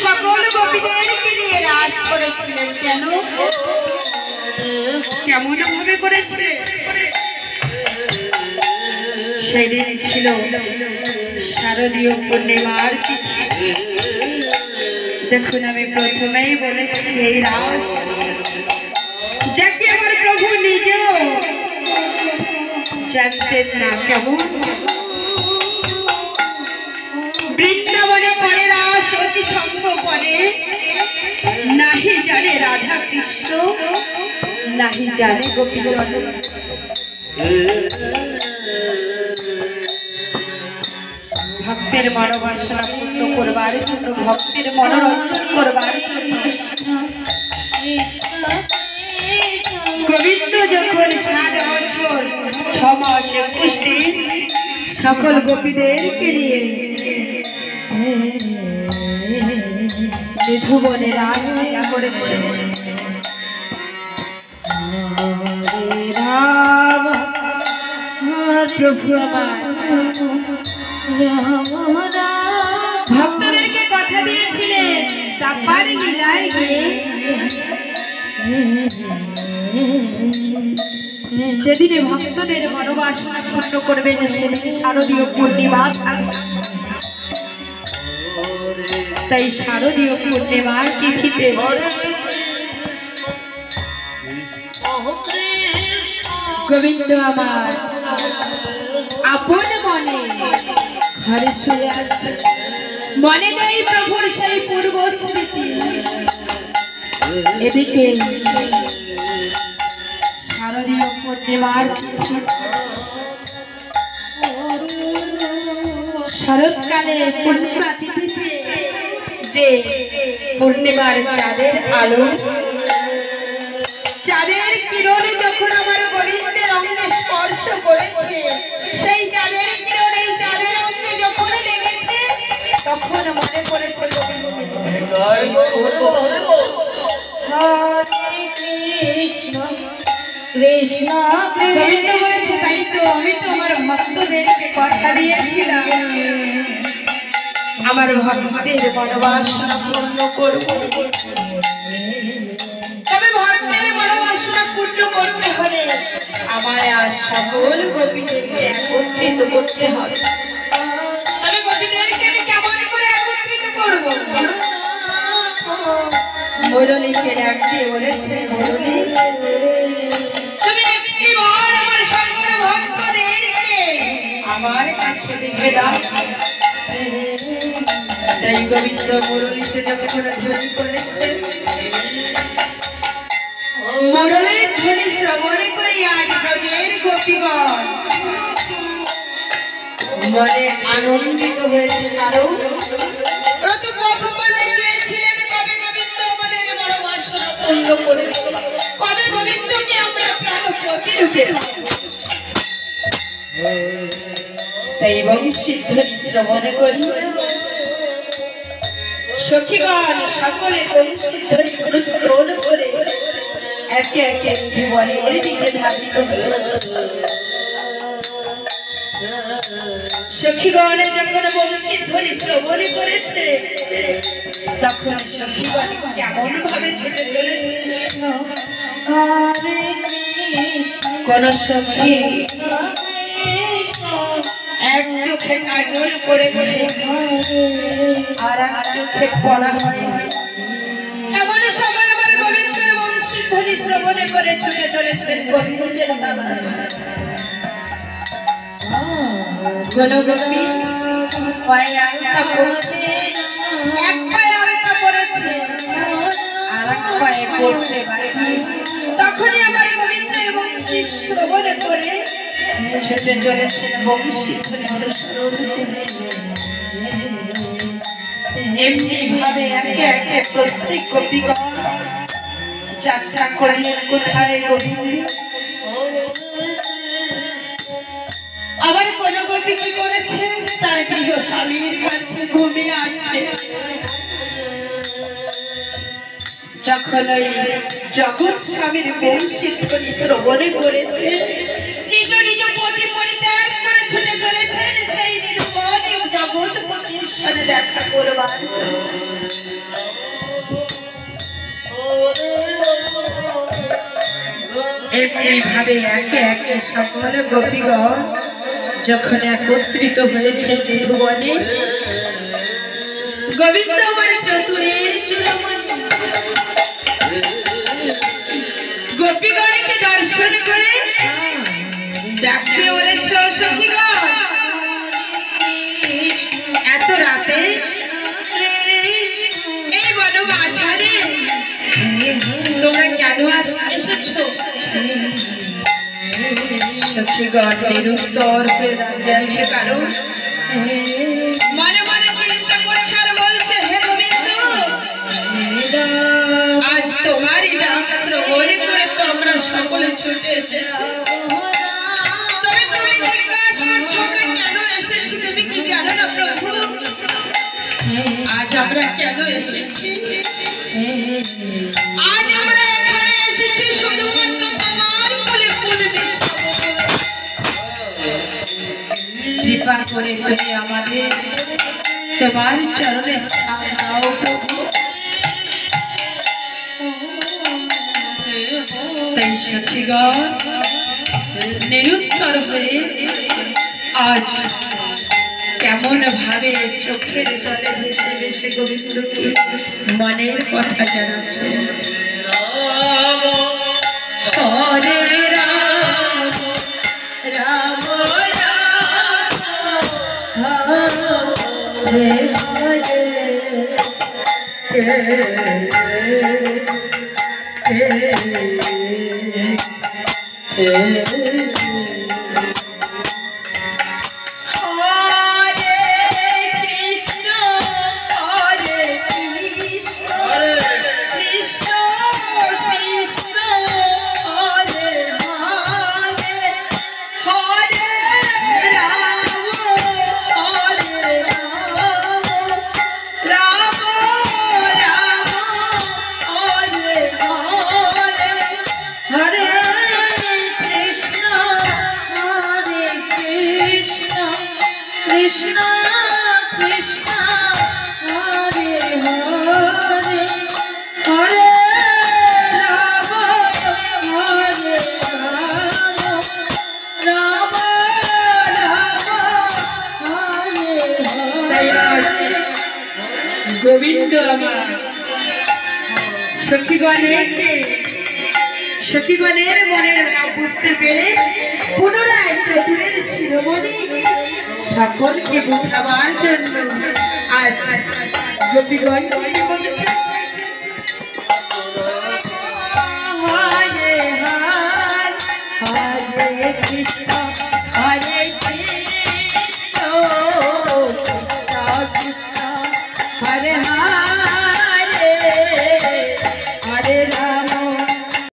সকল গোপীদেরকে নিয়ে রাস করেছিলেন। কেন, কেমন ভাবে করেছিলেন? সেদিন ছিল শারদীয় পূর্ণিমার তিথি। দেখুন, আমি প্রথমেই বলেছি এই রাস যাকে আমার প্রভু নিজেও জানতেন না। কেমন বৃন্দাবনে পরে রাস অতি সংগোপনে, নাহি জানে রাধা কৃষ্ণ, নাহি জানে গোপীজন। ভক্তের মনোবাসনা পূর্ণ করবার জন্য, ভক্তের মনোরঞ্জন করবার জন্য গোবিন্দ যখন 7 বছর 6 মাস 21 দিন সকল গোপীদেরকে নিয়ে নিধুবনে রাস লীলা করেছে। প্রভু আমার ভক্তদেরকে কথা দিয়েছিলেন তারপর লীলায় গিয়ে যেদিনে ভক্তদের মনোবাসনা পূর্ণ করবেন সেদিন শারদীয় পূর্ণিমা থাকবে। তাই শারদীয় পূর্ণিমার তিথিতে গোবিন্দ আমার আপন মনে ঘরে শুয়ে আছে। মনে নেই প্রভুর সেই পূর্ব স্মৃতি। এদিকে শারদীয় পূর্ণিমার তিথি, শরৎকালে পূর্ণিমা তিথিতে যে পূর্ণিমার চাঁদের আলো, চাঁদের কিরণে যখন আমার গোবিন্দের অঙ্গে স্পর্শ করেছে, সেই চাঁদের কিরণ এই চাঁদের অঙ্গে যখন লেগেছে, তখন মনে পড়েছে কৃষ্ণ কৃষ্ণ। গোবিন্দ বলেছে, তাই তো আমি তো আমার ভক্তদেরকে কথা দিয়েছিলাম আমার ভক্তের মনোবাসনা পূর্ণ করব। তবে ভক্তের মনোবাসনা পূর্ণ করতে হলে আমায় আর সকল গোপীদেরকে একত্রিত করতে হবে। তবে গোপীদেরকে আমি কেমন করে একত্রিত করব? মুরলীকে ডাক দিয়ে বলেছে, মুরলী তুমি একটিবার আমার সকল ভক্তদেরকে আমার কাছে ডেকে দাও। তাই গোবিন্দ মুরলীতে যখন ধ্বনি করেছে, মুরলীর ধ্বনি শ্রবণ করি আজ ব্রজের গোপীগণ মনে আনন্দিত হয়েছে। কারণ কবে গোবিন্দ আমাদের মনোবাসনা পূর্ণ করবে, কবে গোবিন্দকে আমরা প্রাণপতি রূপে পাবো। তাই বংশীধ্বনি শ্রবণ করি সখীগণ সকলে বংশীধ্বনি অনুসরণ করে একে একে জীবনের দিকে ধাবিত হয়েছে। সখীগণ যখন বংশীধ্বনি শ্রবণ করেছে, তখন সখীগণ কেমন ভাবে ছুটে চলেছে। কোন সখী এক চোখে কাজল করেছে আর এক চোখে পড়া হয়নি। এমন সময় আমার গোবিন্দের বংশীধ্বনি শ্রবণে করে ছুটে চলেছেন গোবিন্দের তালাশ। কোন গোপী পায়ে আলতা পড়ছে, এক পায়ে আলতা পড়েছে আর এক পায়ে পড়তে বাকি। তখনই আমার গোবিন্দের বংশী শ্রবণে করে ছুটে চলেছেন বংশীধ্বনি অনুসরণ করে। এমনি ভাবে একে একে প্রত্যেক গোপীগণ যাত্রা করলেন কোথায় গোবিন্দ। আবার কোন গোপী কি করেছে, তার গৃহ স্বামীর কাছে ঘুমিয়ে আছে। যখন ওই জগৎ স্বামীর বংশীধ্বনি শ্রবণে করেছে, নিজ নিজ পতি পরিত্যাগ করে ছুটে চলেছেন সেই নির্মল জগৎপতির সাথে দেখা করবার। এমনিভাবে একে একে সকল গোপীগণ যখন একত্রিত হয়েছে ভুবনে, গোবিন্দ আমার চতুরের চূড়ামণি গোপীগণকে দর্শন করে ডাকতে বলেছ, সখীগণ এত রাতে এই বন মাঝারে তোমরা কেন এসেছো? সখীগণ নিরুত্তর হয়ে দাঁড়িয়ে আছে, কারণ মনে মনে চিন্তা করছে আর বলছে, হে গোবিন্দ, আজ তোমারই নাম শ্রবণ করে তো আমরা সকলে ছুটে এসেছি। তবে তুমি জিজ্ঞাসা করছো আমরা কেন এসেছি, তুমি কি জানো না প্রভু? আজ আমরা কেন এসেছি? আজ আমরা এখানে এসেছি শুধুমাত্র তোমার কোলে ফুল দিতে। কৃপা করে তুমি আমাদের তোমার চরণে স্থান দাও প্রভু। তাই সখীগণ নিরুত্তর হয়ে আজ কেমন ভাবে চোখের জলে ভেসে ভেসে গোবিন্দকে মনের কথা জানাচ্ছে। হরে রাম রাম রাম হরে হরে গোবিন্দ আমার সখীগণের মনের ভাব বুঝতে পেরে পুনরায় চতুরের শিরোমণি সকলকে বুঝাবার জন্য আজ গোপীগণ বলেছে, হরে হরে হরে কৃষ্ণ